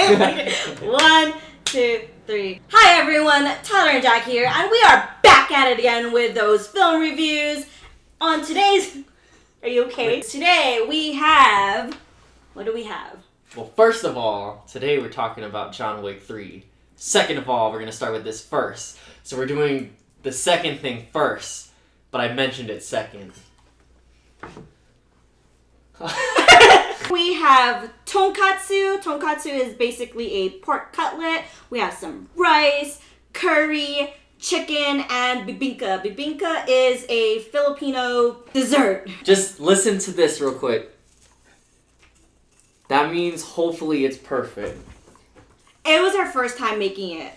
1, 2, 3. Hi everyone, Tyler and Jack here, and we are back at it again with those film reviews. On today's... Are you okay? Today we have... What do we have? Well, first of all, today we're talking about John Wick 3. Second of all, we're going to start with this first. So we're doing the second thing first, but I mentioned it second. We have tonkatsu. Tonkatsu is basically a pork cutlet. We have some rice, curry, chicken, and bibingka. Bibingka is a Filipino dessert. Just listen to this real quick. That means hopefully it's perfect. It was our first time making it.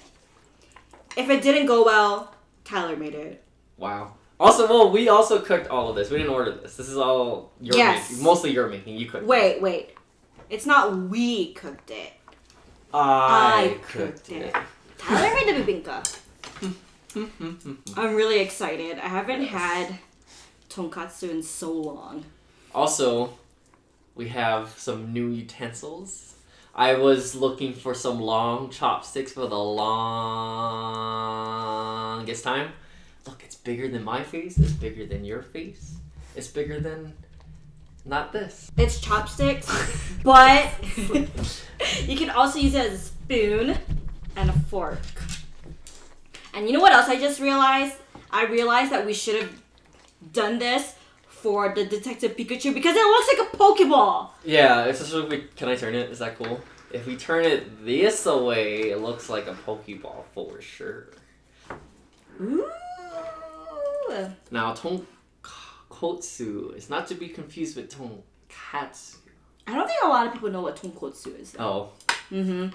If it didn't go well, Tyler made it. Wow. Also, well, we also cooked all of this. We didn't order this. This is all your making. Mostly your making. You cooked it. Wait. It's not we cooked it. I cooked it. Tyler made the bibingka. I'm really excited. I haven't had tonkatsu in so long. Also, we have some new utensils. I was looking for some long chopsticks for the longest time. Look, it's bigger than my face. It's bigger than your face. It's bigger than... not this. It's chopsticks, but you can also use it as a spoon and a fork. And you know what else I just realized? I realized that we should have done this for the Detective Pikachu because it looks like a Pokeball. Yeah, especially if we... Can I turn it? Is that cool? If we turn it this way, it looks like a Pokeball for sure. Ooh. Now, tonkotsu is not to be confused with tonkatsu. I don't think a lot of people know what tonkotsu is. Oh. Mm-hmm.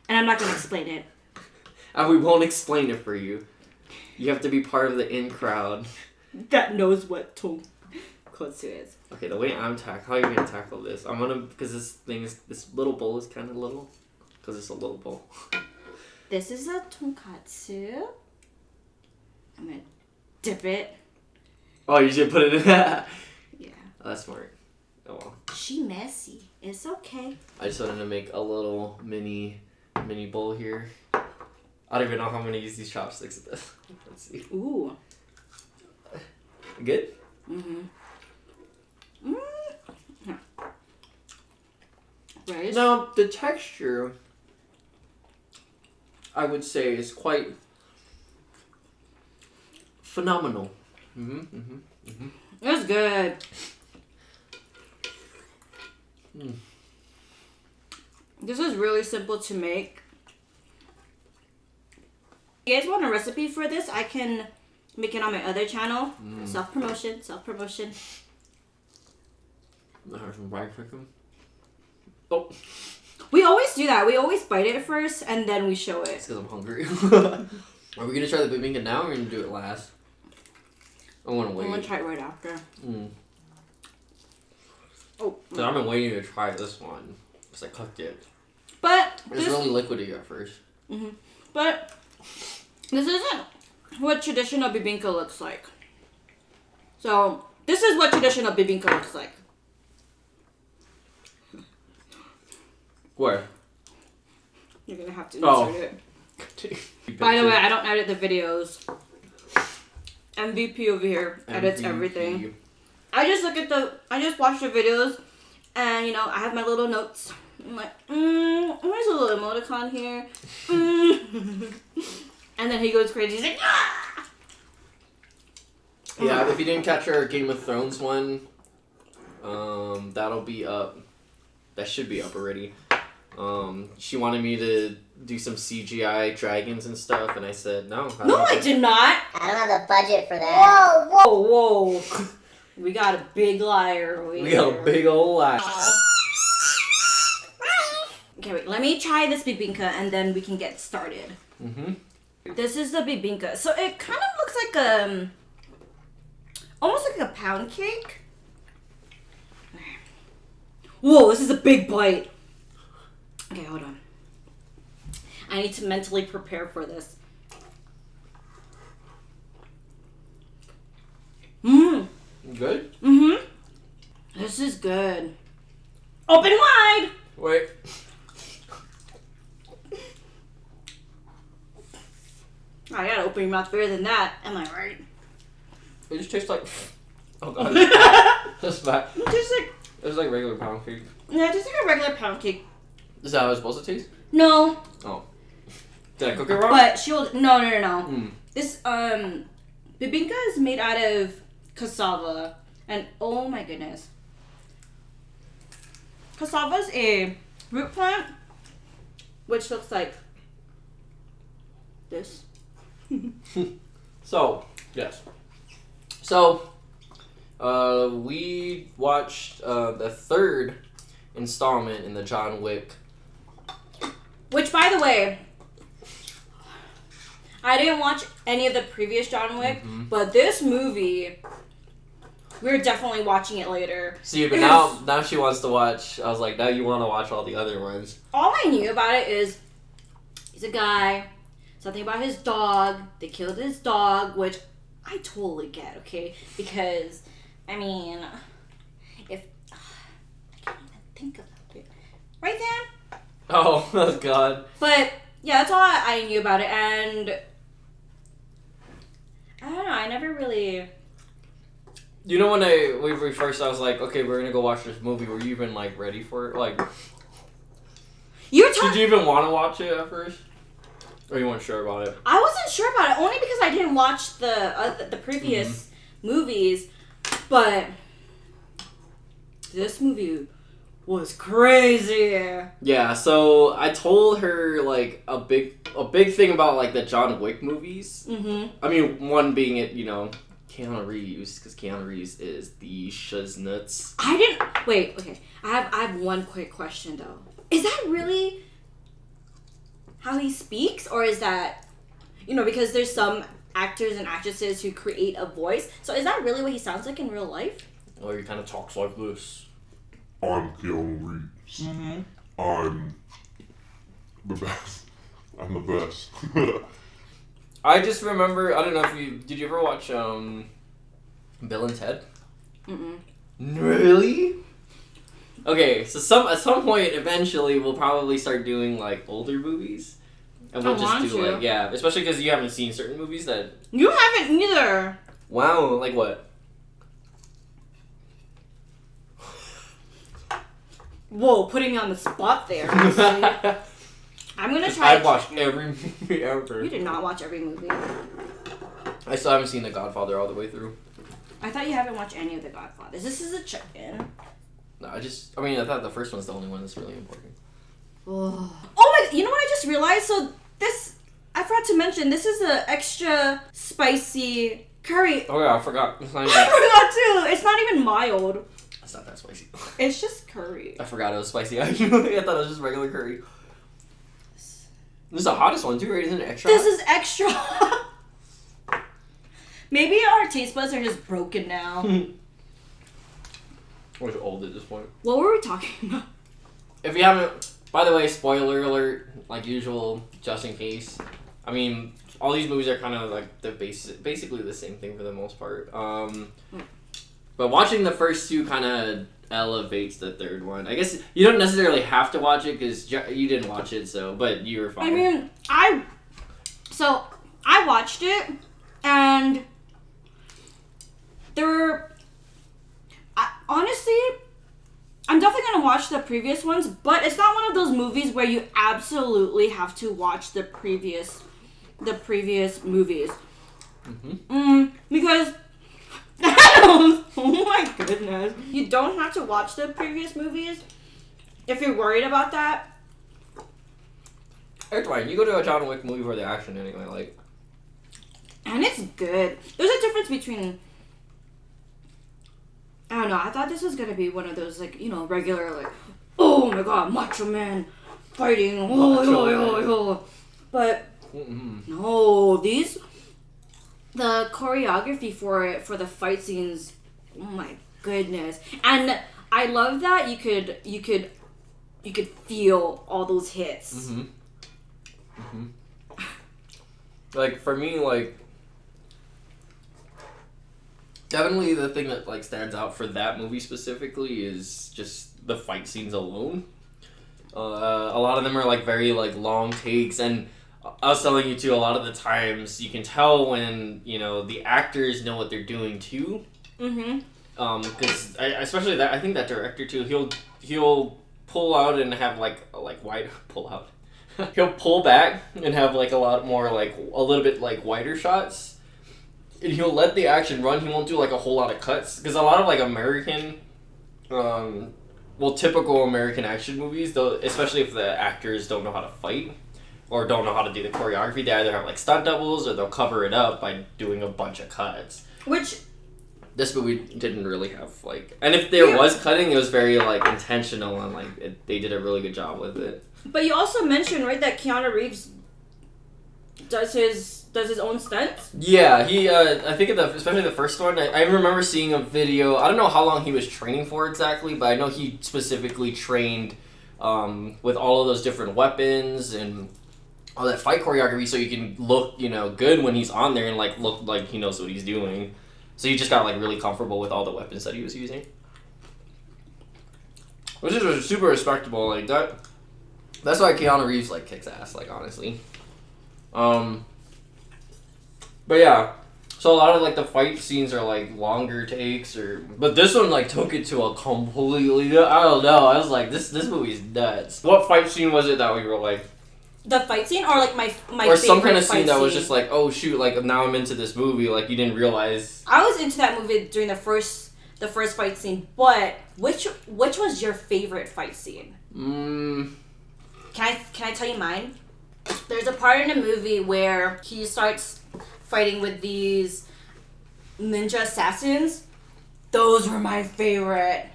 And I'm not going to explain it. And we won't explain it for you. You have to be part of the in crowd. That knows what tonkotsu is. Okay, the way how are you going to tackle this? I'm going to, because this little bowl is kind of little. Because it's a little bowl. This is a tonkatsu. I'm going to dip it. Oh, you should put it in that? Yeah. Oh, that's smart. Oh, well. She messy. It's okay. I just wanted to make a little mini bowl here. I don't even know how I'm going to use these chopsticks with this. Let's see. Ooh. Good? Mm-hmm. Right. Now, the texture, I would say, is quite phenomenal. It's good. This is really simple to make. If you guys want a recipe for this, I can make it on my other channel. Self-promotion. I have some fried chicken. Oh. We always do that. We always bite it first and then we show it. It's because I'm hungry. Are we going to try the bibingka now or are we going to do it last? I want to wait. I'm going to try it right after. Oh. So I've been waiting to try this one because I cooked it. But it's really liquidy at first. But this isn't what traditional bibingka looks like. So this is what traditional bibingka looks like. Where? You're gonna have to insert it. By the way, I don't edit the videos. MVP over here edits everything. I just watch the videos, and I have my little notes. I'm like, where's a little emoticon here? And then he goes crazy. He's like, ah! Yeah, if you didn't catch our Game of Thrones one, that'll be up. That should be up already. She wanted me to do some CGI dragons and stuff, and I said, no. I did not. I don't have the budget for that. Whoa. We got a big liar over here. We got a big old liar. Okay, wait. Let me try this bibingka, and then we can get started. This is the bibingka. So it kind of looks like almost like a pound cake. Whoa, this is a big bite. Okay, hold on. I need to mentally prepare for this. Good? This is good. Open wide! Wait. I gotta open your mouth bigger than that. Am I right? It just tastes like. Oh god. That's bad. It tastes like. It's like regular pound cake. Yeah, it tastes like a regular pound cake. Is that how it's supposed to taste? No. Oh. Did I cook it wrong? But she'll. No. Mm. This, bibinka is made out of cassava. And oh my goodness. Cassava is a root plant, which looks like this. So, yes. So, we watched the third installment in the John Wick. Which, by the way, I didn't watch any of the previous John Wick, but this movie, we're definitely watching it later. See, but now she wants to watch. I was like, now you want to watch all the other ones. All I knew about it is he's a guy, something about his dog, they killed his dog, which I totally get, okay? Because, I mean, if... I can't even think about it. Right, Dan? Oh, God. But, yeah, that's all I knew about it, and... I don't know, I never really... You know when we first, I was like, okay, we're gonna go watch this movie. Were you even, like, ready for it? Like... Did you even want to watch it at first? Or you weren't sure about it? I wasn't sure about it, only because I didn't watch the previous movies, but this movie was crazy. Yeah, so I told her, like, a big thing about, like, the John Wick movies. Mm-hmm. I mean, one being it, you know, Keanu Reeves, because Keanu Reeves is the shiznits. Wait, okay. I have one quick question, though. Is that really how he speaks, or is that, you know, because there's some actors and actresses who create a voice, so is that really what he sounds like in real life? Well, he kind of talks like this. I'm Keanu Reeves. Mm-hmm. I'm the best. I'm the best. I just remember, I don't know if did you ever watch Bill and Ted? Mm-mm. Really? Okay, so at some point, eventually, we'll probably start doing, like, older movies. And we'll just do, like, yeah, especially because you haven't seen certain movies that... You haven't either. Wow, like what? Whoa, putting me on the spot there. Honestly. I'm gonna try. I've watched every movie ever. You did not watch every movie. I still haven't seen The Godfather all the way through. I thought you haven't watched any of the Godfathers. This is a check-in. No, I thought the first one's the only one that's really important. Oh my! You know what I just realized? So this, I forgot to mention. This is a extra spicy curry. Oh yeah, I forgot. It's not I even, forgot too. It's not even mild. it's not that spicy. It's just curry. I forgot it was spicy. I thought it was just regular curry. This is the hottest one too, right? Isn't it extra? This is extra. Maybe our taste buds are just broken now. Or is it old at this point? What were we talking about? If you haven't, by the way, spoiler alert, like usual, just in case. I mean, all these movies are kind of like basically the same thing for the most part. But watching the first two kind of elevates the third one. I guess you don't necessarily have to watch it because you didn't watch it, but you were fine. I mean, I watched it, and honestly, I'm definitely gonna watch the previous ones, but it's not one of those movies where you absolutely have to watch the previous movies. Because oh my goodness, you don't have to watch the previous movies if you're worried about that. It's fine. You go to a John Wick movie for the action anyway, like. And it's good. There's a difference between. I don't know. I thought this was gonna be one of those, like, you know, regular, like, oh my god, macho man fighting, but no, the choreography for the fight scenes, oh my goodness, and I love that you could feel all those hits. Like for me, like. Definitely the thing that like stands out for that movie specifically is just the fight scenes alone. A lot of them are like very like long takes, and I was telling you too. A lot of the times you can tell when the actors know what they're doing too. Mm-hmm. Because especially that I think that director too. He'll pull out and have like wide pull out. He'll pull back and have like a lot more like a little bit like wider shots, and he'll let the action run. He won't do like a whole lot of cuts because a lot of like American, typical American action movies, though, especially if the actors don't know how to fight or don't know how to do the choreography, they either have like stunt doubles or they'll cover it up by doing a bunch of cuts. Which this movie didn't really have like, and if there was cutting, it was very like intentional and like they did a really good job with it. But you also mentioned, right, that Keanu Reeves does his own stunts? Yeah, he, I think especially the first one, I remember seeing a video, I don't know how long he was training for exactly, but I know he specifically trained with all of those different weapons and all that fight choreography so you can look, good when he's on there and like look like he knows what he's doing. So he just got like really comfortable with all the weapons that he was using. Which is super respectable, like that. That's why Keanu Reeves like kicks ass, like honestly. But yeah, so a lot of like the fight scenes are like longer takes, but this one like took it to a completely. I don't know. I was like, this movie's nuts. What fight scene was it that we were like? The fight scene, or like my or some kind of scene that was just like, oh shoot, like now I'm into this movie. Like you didn't realize. I was into that movie during the first fight scene, but which was your favorite fight scene? Can I tell you mine? There's a part in the movie where he starts fighting with these ninja assassins. Those were my favorite.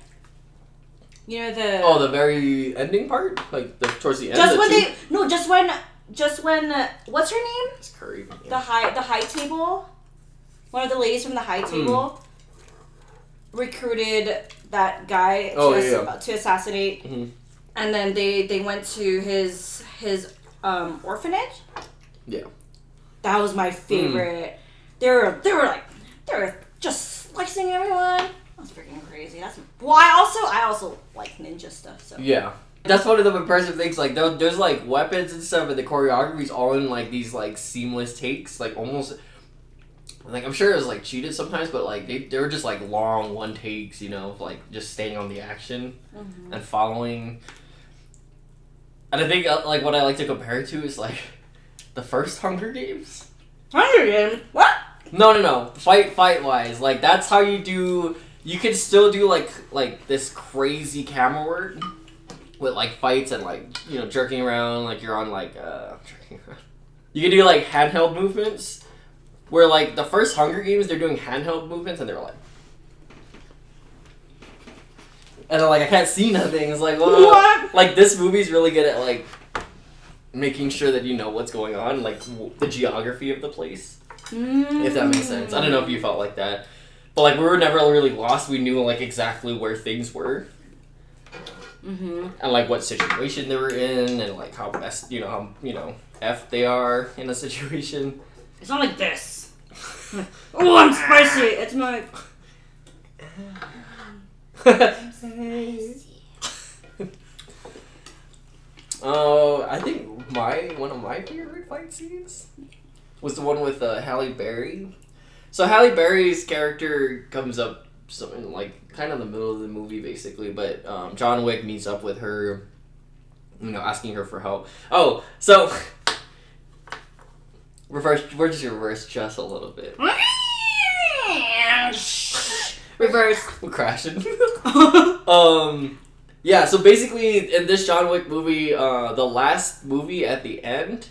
You know the very ending part, like towards the end. Just when what's her name? It's Curry. Yeah. The high table. One of the ladies from the high table recruited that guy to assassinate. Mm-hmm. And then they went to his orphanage. Yeah. That was my favorite. They were just slicing everyone. That's freaking crazy. I also like ninja stuff. So yeah, that's one of the impressive things. Like there's like weapons and stuff, and the choreography's all in like these like seamless takes, like almost. Like I'm sure it was like cheated sometimes, but like they were just like long one takes, like just staying on the action and following. And I think like what I like to compare it to is like the first Hunger Games. Hunger Games? What? No. Fight wise, like that's how you do. You could still do like this crazy camera work with like fights and like jerking around like you're on like jerking around. You can do like handheld movements where like the first Hunger Games they're doing handheld movements and they're like. And like I can't see nothing. It's like what? Like this movie's really good at like making sure that you know what's going on, like the geography of the place. If that makes sense. I don't know if you felt like that, but like we were never really lost. We knew like exactly where things were, and like what situation they were in, and like how best how F they are in a situation. It's not like this. Oh, I'm spicy. It's my. I think one of my favorite fight scenes was the one with Halle Berry. So Halle Berry's character comes up in like kind of the middle of the movie basically, but John Wick meets up with her, asking her for help. Oh, so we're just reverse just a little bit. Reverse. We're crashing. Yeah, so basically in this John Wick movie, the last movie at the end,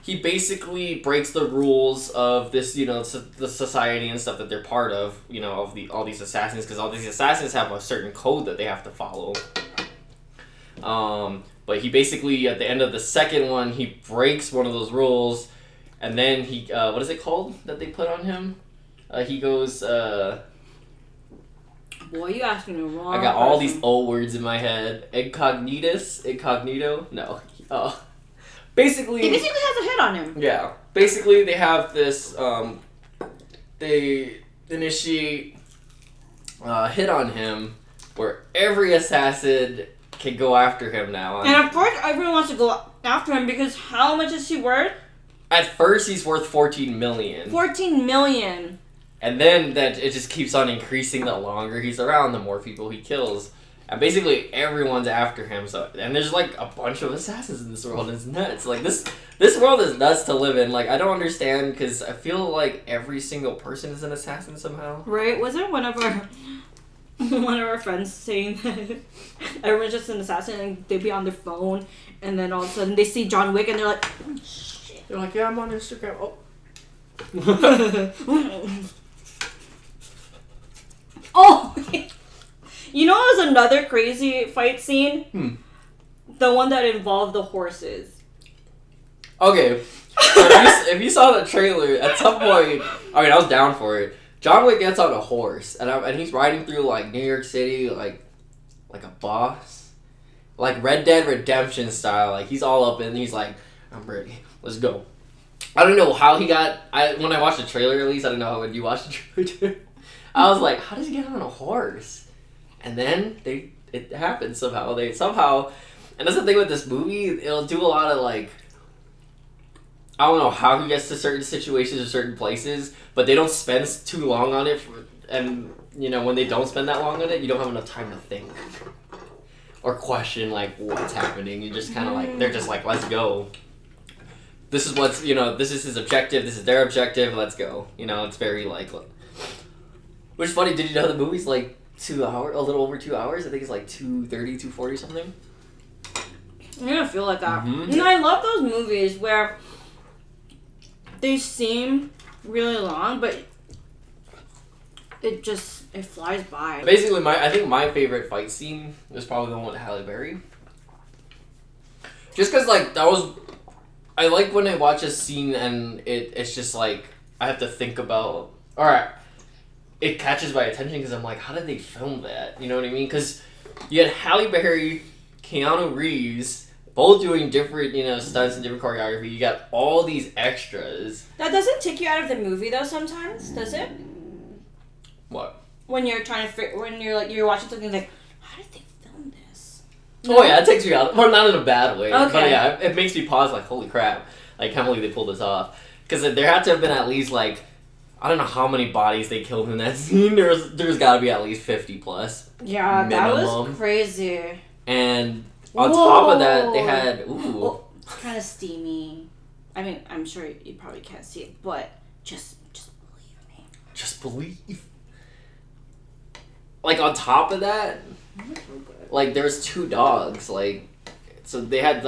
he basically breaks the rules of this, the society and stuff that they're part of, of all these assassins, because all these assassins have a certain code that they have to follow. But he basically, at the end of the second one, he breaks one of those rules, and then he, what is it called that they put on him? He goes, Boy, you asking the wrong I got all these old words in my head. Incognito? No. Basically... He basically has a hit on him. Yeah. Basically, they have this, they initiate a hit on him where every assassin can go after him now. And of course, everyone wants to go after him because how much is he worth? At first, he's worth 14 million. 14 million. And then that it just keeps on increasing the longer he's around, the more people he kills. And basically everyone's after him. So and there's like a bunch of assassins in this world. And it's nuts. Like this world is nuts to live in. Like I don't understand because I feel like every single person is an assassin somehow. Right? Wasn't one of our friends saying that everyone's just an assassin and they'd be on their phone and then all of a sudden they see John Wick and they're like, oh, shit. They're like, yeah, I'm on Instagram. Oh. Oh. You know, it was another crazy fight scene. The one that involved the horses. Okay, so if you saw the trailer, at some point, I mean, I was down for it. John Wick gets on a horse, and he's riding through, like, New York City, like a boss. Like, Red Dead Redemption style. Like, he's all up and he's like, I'm ready. Let's go. I don't know how he got... when I watched the trailer, at least, I don't know how when you watched the trailer. I was like, how does he get on a horse? And then it happens somehow. And that's the thing with this movie. It'll do a lot of, like... I don't know how he gets to certain situations or certain places, but they don't spend too long on it. And, you know, when they don't spend that long on it, you don't have enough time to think. Or question, like, what's happening. You just kind of, like... They're just like, let's go. This is what's... You know, this is his objective. This is their objective. Let's go. You know, it's very, like... Which is funny. Did you know the movie's, like, 2 hours? A little over 2 hours? I think it's, like, 2:30, 2:40 something. I'm gonna feel like that. Mm-hmm. And I love those movies where... They seem really long, but it flies by. Basically, I think my favorite fight scene was probably the one with Halle Berry. Just because, like, I like when I watch a scene and it's just, like, I have to think about, alright, it catches my attention because I'm like, how did they film that? You know what I mean? Because you had Halle Berry, Keanu Reeves... both doing different, you know, stunts and different choreography. You got all these extras. That doesn't take you out of the movie though. Sometimes, does it? What? When you're trying to when you're watching something like, how did they film this? No? Oh yeah, it takes you out. Well, not in a bad way. Okay. But yeah, it makes me pause. Like, holy crap! Like, I can't believe they pulled this off. Because there had to have been at least like, I don't know how many bodies they killed in that scene. There's got to be at least 50 plus. Yeah, minimum. that was crazy. And on top of that, they had It's kind of steamy. I mean, I'm sure you probably can't see it, but just believe me. Just believe. Like on top of that, like there's 2 dogs. Like, so they had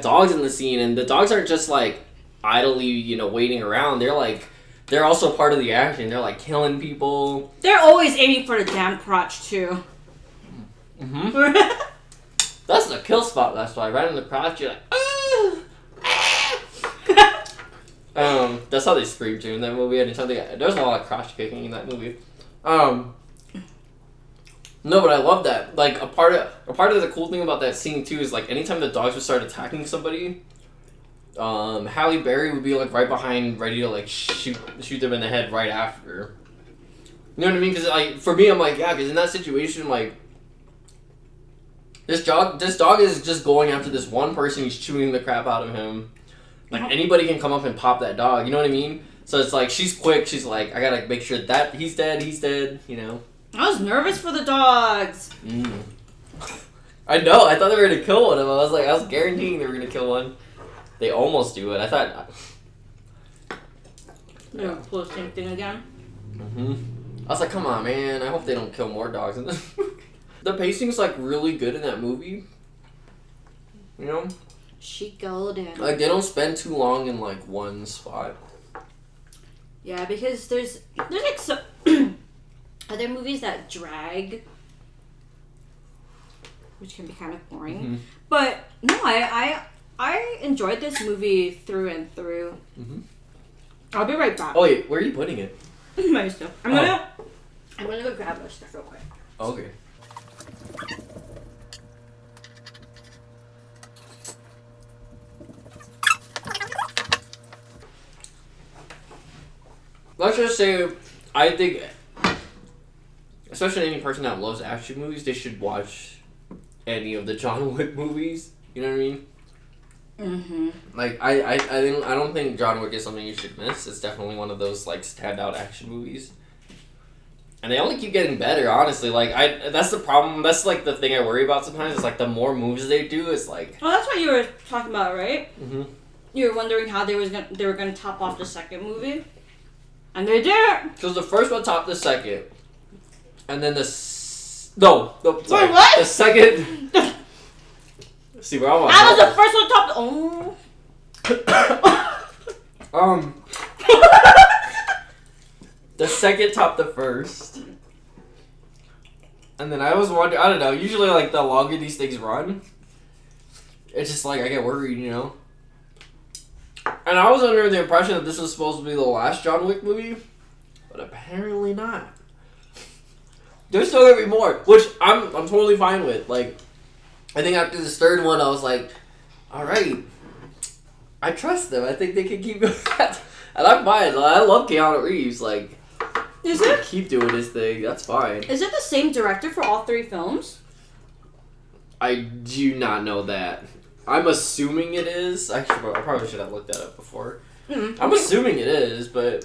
dogs in the scene, and the dogs aren't just like idly, you know, waiting around. They're also part of the action. They're like killing people. They're always aiming for the damn crotch too. Mm-hmm. That's the kill spot. That's why right in the crotch, you're like, that's how they scream too in that movie. Anytime there's a lot of crotch kicking in that movie. No, but I love that. Like a part of the cool thing about that scene too is like anytime the dogs would start attacking somebody, Halle Berry would be like right behind, ready to like shoot them in the head right after. You know what I mean? Because like for me, I'm like, yeah, because in that situation, like. This dog is just going after this one person. He's chewing the crap out of him. Like, anybody can come up and pop that dog. You know what I mean? So it's like, she's quick. She's like, I gotta make sure that he's dead, you know? I was nervous for the dogs. I know. I thought they were gonna kill one of them. I was guaranteeing they were gonna kill one. They almost do it. I thought... They're gonna pull the same thing again. I was like, come on, man. I hope they don't kill more dogs in this movie. The pacing's like really good in that movie. You know? She golden. Like they don't spend too long in like one spot. Yeah, because there's like so other movies that drag, which can be kind of boring. But no, I enjoyed this movie through and through. I'll be right back. Oh wait, where are you putting it? My stuff. I'm gonna go grab my stuff real quick. Okay. Let's just say, I think, especially any person that loves action movies, they should watch any of the John Wick movies. You know what I mean? Mm-hmm. Like I don't think John Wick is something you should miss. It's definitely one of those like standout action movies. And they only keep getting better, honestly. Like that's the problem. That's like the thing I worry about sometimes. It's like the more moves they do, it's like. Well, that's what you were talking about, right? Mm-hmm. You were wondering how they were gonna top off the second movie, and they did. Because the first one topped the second, and then sorry, Wait, what? The second. See where I was. How was the first one topped? Oh. The second topped the first. And then I was wondering, I don't know, usually like the longer these things run, it's just like I get worried, you know? And I was under the impression that this was supposed to be the last John Wick movie, but apparently not. There's still gonna be more, which I'm totally fine with. Like, I think after this third one, I was like, alright, I trust them. I think they can keep going. And I'm fine. I love Keanu Reeves. Like, Is it? keep doing his thing. That's fine. Is it the same director for all 3 films? I do not know that. I'm assuming it is. Actually, I probably should have looked that up before. Mm-hmm. I'm assuming it is, but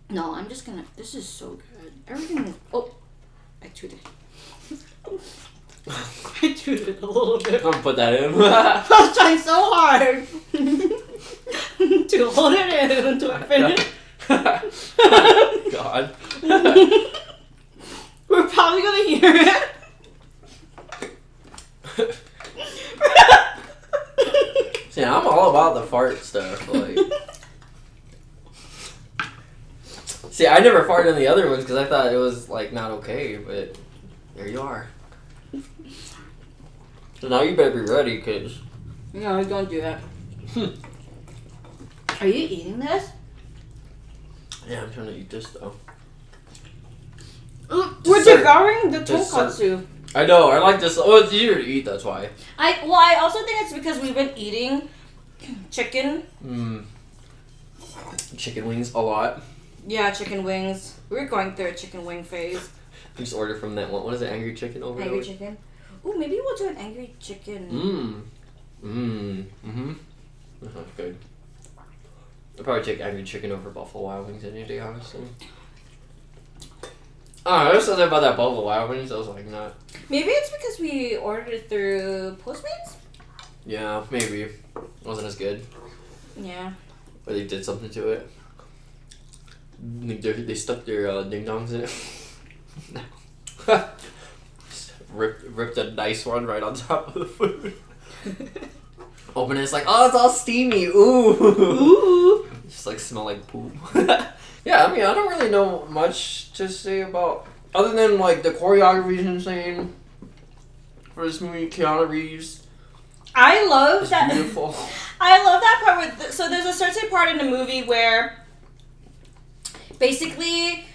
No, I'm just gonna. This is so good. Everything is. Oh, I tooted. I tooted a little bit. I'm gonna put that in. I was trying so hard to hold it in until I finished. God. We're probably gonna hear it. See, I'm all about the fart stuff. Like, see, I never farted in the other ones because I thought it was like not okay, but there you are. So now you better be ready, cause. No, don't do that. Are you eating this? Yeah, I'm trying to eat this though. We're Dessert. devouring the Dessert. tonkatsu. I know. I like this. Oh, it's easier to eat. That's why. I also think it's because we've been eating chicken. Chicken wings a lot. Yeah, chicken wings. We're going through a chicken wing phase. Just order from that one. What is it? Angry chicken over Angry there? chicken. Ooh, maybe we'll do an angry chicken. That sounds good. I'd probably take angry chicken over Buffalo Wild Wings any day, honestly. I was something about that Buffalo Wild Wings. I was like, not. Maybe it's because we ordered it through Postmates? Yeah, maybe. It wasn't as good. Yeah. Or they did something to it. They stuck their ding dongs in it. ripped a nice one right on top of the food. Open it, it's like, oh, it's all steamy. Ooh. Just like smell like poop. Yeah, I mean, I don't really know much to say about, other than like the choreography is insane for this movie. Keanu Reeves. I love It's that. beautiful. I love that part with. So there's a certain part in the movie where basically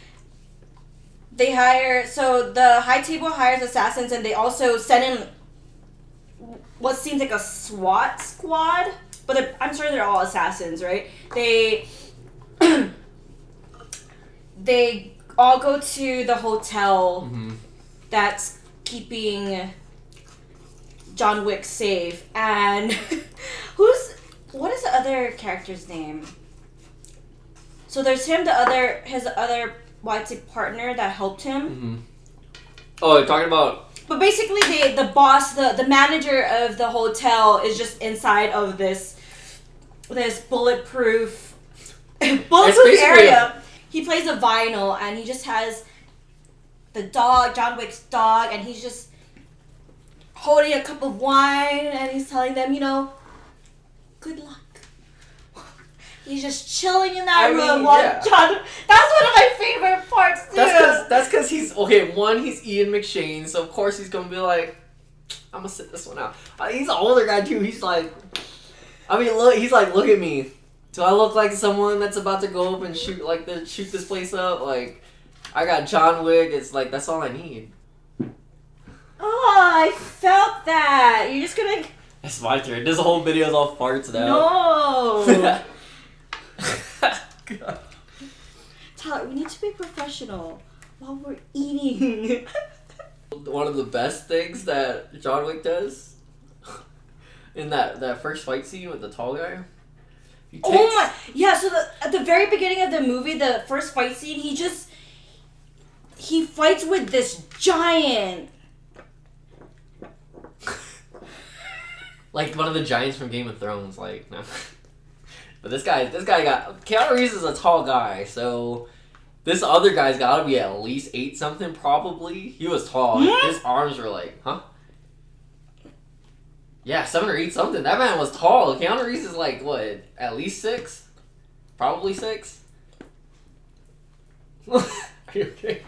they hire. So the high table hires assassins, and they also send in what seems like a SWAT squad, but I'm sure they're all assassins, right? They they all go to the hotel that's keeping John Wick safe, and what is the other character's name? So there's him, his other YT partner that helped him. Oh, you're talking about. But basically, the boss, the manager of the hotel is just inside of this bulletproof area. He plays a vinyl, and he just has the dog, John Wick's dog, and he's just holding a cup of wine, and he's telling them, good luck. He's just chilling in that room while John. That's one of my favorite parts too. That's because he's he's Ian McShane, so of course he's gonna be like, I'm gonna sit this one out. He's an older guy too. He's like, look at me. Do I look like someone that's about to go up and shoot this place up? Like, I got John Wick. It's like that's all I need. Oh, I felt that. You're just gonna. It's my turn. This whole video is all farts now. No. God. Tyler, we need to be professional while we're eating. One of the best things that John Wick does in that first fight scene with the tall guy. Oh my! Yeah. So at the very beginning of the movie, the first fight scene, he fights with this giant. Like one of the giants from Game of Thrones, like no. But this guy got Keanu Reeves is a tall guy, so this other guy's gotta be at least 8 something probably. He was tall. His arms were like, huh? Yeah, 7 or 8 something. That man was tall. Keanu Reeves is like what? At least 6? Probably 6? Are you okay?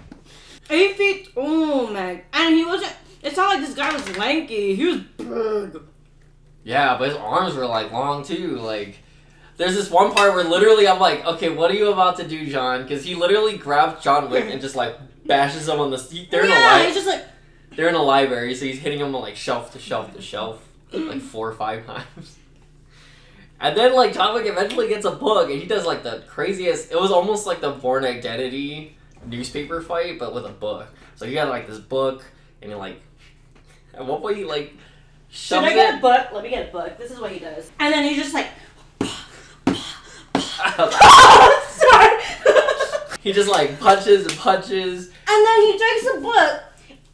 8 feet. Oh man! And he wasn't. It's not like this guy was lanky. He was big. Yeah, but his arms were like long too. Like, there's this one part where literally I'm like, okay, what are you about to do, John? Because he literally grabs John Wick and just like bashes him on the. He's just like. They're in a library, so he's hitting him like shelf to shelf to shelf, like 4 or 5 times. And then like John Wick eventually gets a book, and he does like the craziest. It was almost like the Born Identity newspaper fight, but with a book. So he got like this book, and he like, at one point he like. Should I get a book? Let me get a book. This is what he does. And then he's just like. Sorry. He just like punches and punches. And then he takes a book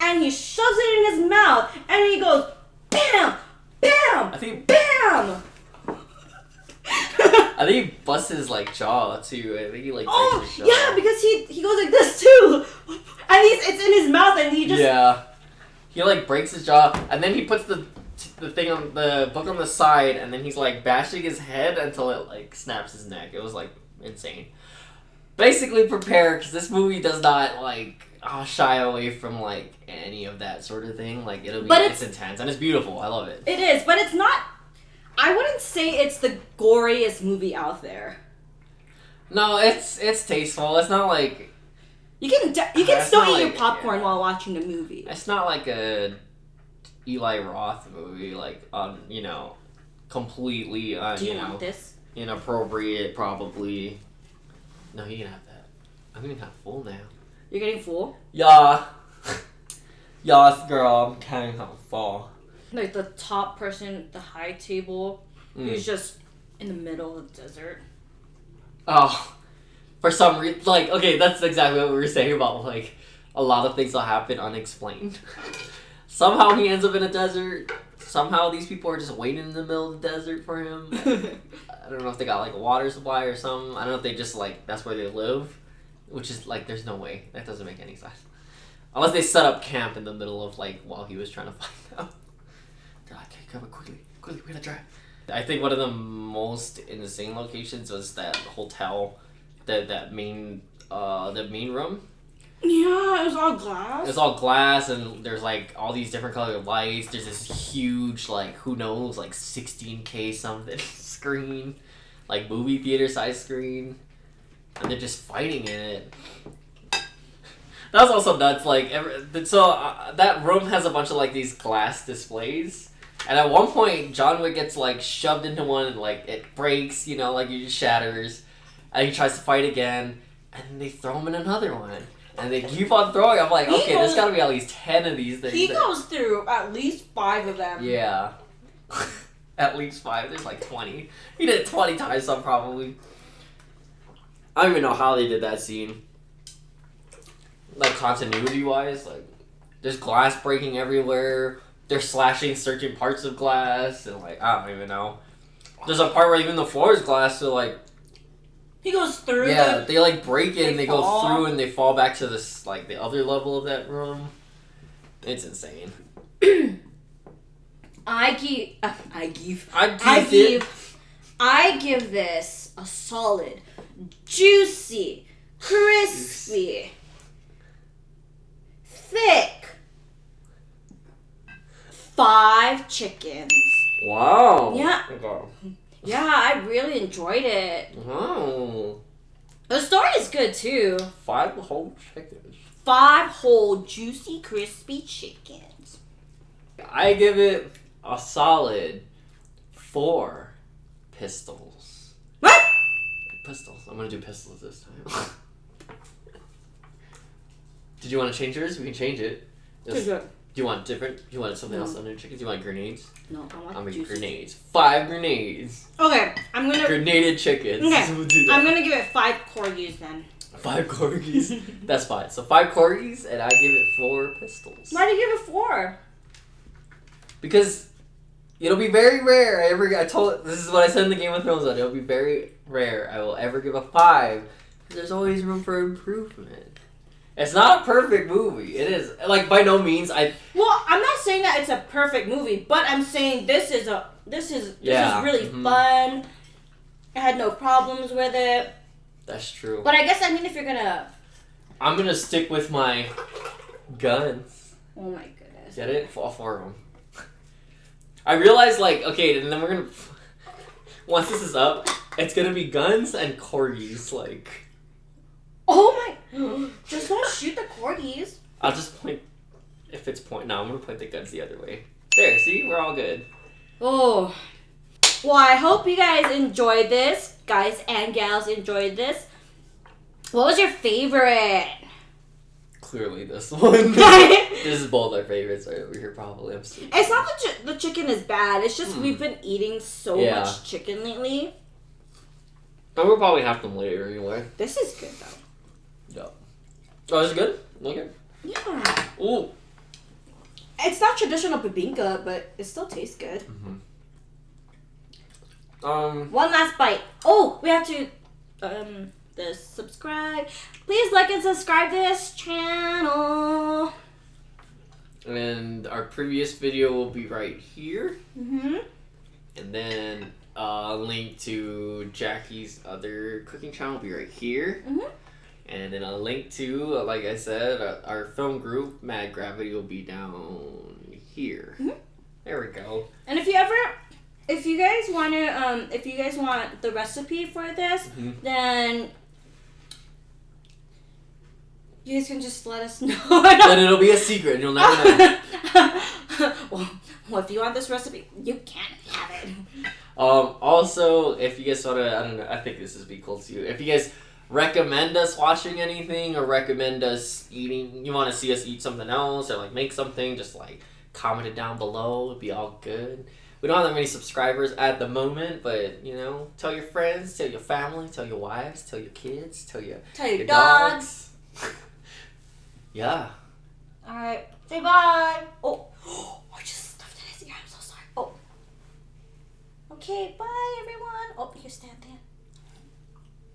and he shoves it in his mouth and he goes bam, bam, bam. I think he busts his like jaw too. I think he like breaks his jaw. Yeah, because he goes like this too, and it's in his mouth and he just he like breaks his jaw and then he puts the thing on the book on the side and then he's like bashing his head until it like snaps his neck. It was like insane. Basically prepare because this movie does not like shy away from like any of that sort of thing. Like it's intense and it's beautiful. I love it. It is, but it's not. I wouldn't say it's the goriest movie out there. No, it's tasteful. It's not like you can still eat your popcorn while watching the movie. It's not like a Eli Roth movie, like completely Do you want this? Inappropriate, probably. No, you can have that. I'm getting kind of full now. You're getting full? Yeah. Yes, girl, I'm kind of full. Like the top person at the high table, who's just in the middle of the desert. Oh, for some reason, like, okay, that's exactly what we were saying about, like, a lot of things will happen unexplained. Somehow he ends up in a desert. Somehow these people are just waiting in the middle of the desert for him. I don't know if they got, like, a water supply or something. I don't know if they just, like, that's where they live. Which is, like, there's no way. That doesn't make any sense. Unless they set up camp in the middle of, like, while he was trying to find them. They're like, hey, come on, quickly, we gotta drive. I think one of the most insane locations was that hotel, that main room. Yeah, it was all glass. It's all glass, and there's like all these different colored lights. There's this huge, like, who knows, like 16K something screen, like movie theater size screen, and they're just fighting in it. That was also nuts. Like, that room has a bunch of like these glass displays. And at one point, John Wick gets, like, shoved into one and, like, it breaks, like, it just shatters. And he tries to fight again, and then they throw him in another one. And they keep on throwing. I'm like, okay, there's gotta be at least 10 of these things. He goes through at least 5 of them. Yeah. At least 5. There's, like, 20. He did it 20 times, some probably. I don't even know how they did that scene. Like, continuity-wise, like, there's glass breaking everywhere. They're slashing certain parts of glass, and like, I don't even know. There's a part where even the floor is glass, so like... He goes through. Yeah, they like break it and they go through and they fall back to this, like, the other level of that room. It's insane. I give this a solid, juicy, crispy, thick 5 chickens. Wow. Yeah. Okay. Yeah, I really enjoyed it. Wow. The story is good too. 5 whole chickens. 5 whole, juicy, crispy chickens. I give it a solid 4 pistols. What? Pistols. I'm gonna do pistols this time. Did you want to change yours? We can change it. Too good. Do you want different? Do you want something else on your chicken? Do you want grenades? No, I want I'll make juicy. grenades. 5 grenades. Okay, I'm gonna. Grenaded chickens. Okay, We'll do that. I'm gonna give it 5 corgis then. 5 corgis. That's fine. So 5 corgis, and I give it 4 pistols. Why do you give it 4? Because it'll be very rare. This is what I said in the Game of Thrones one. It'll be very rare I will ever give a 5. Because there's always room for improvement. It's not a perfect movie. It is like by no means. Well, I'm not saying that it's a perfect movie, but I'm saying this is really fun. I had no problems with it. That's true. But I guess if you're gonna, I'm gonna stick with my guns. oh my goodness. Get it? All 4 of them. I realized okay, and then we're gonna once this is up, it's gonna be guns and corgis Oh my! Just don't shoot the corgis. I'll just point. If it's point, no, I'm gonna point the guns the other way. There, see, we're all good. Oh, well, I hope you guys enjoyed this, guys and gals enjoyed this. What was your favorite? Clearly, this one. This is both our favorites right over here, probably. It's not that the chicken is bad. It's just we've been eating so much chicken lately. And we'll probably have them later anyway. This is good though. Yeah. Oh, is it good? Okay. Yeah. Ooh. It's not traditional bibinka, but it still tastes good. Mm-hmm. One last bite. Oh, we have to subscribe. Please like and subscribe to this channel. And our previous video will be right here. Mm-hmm. And then a link to Jackie's other cooking channel will be right here. Mm-hmm. And then a link to, like I said, our film group, Mad Gravity, will be down here. Mm-hmm. There we go. And if you guys want to, if you guys want the recipe for this, then you guys can just let us know. But it'll be a secret, and you'll never know. well, if you want this recipe, you can have it. Also, if you guys want to, I don't know, I think this would be cool too. If you guys recommend us watching anything or recommend us eating, you want to see us eat something else or make something, just comment it down below. It'd be all good. We don't have that many subscribers at the moment, but tell your friends, tell your family, tell your wives, tell your kids, tell your dogs. Yeah. Alright, say bye. Oh, I just stuffed it in his ear. I'm so sorry. Oh. Okay, bye everyone. Oh, here, stand there.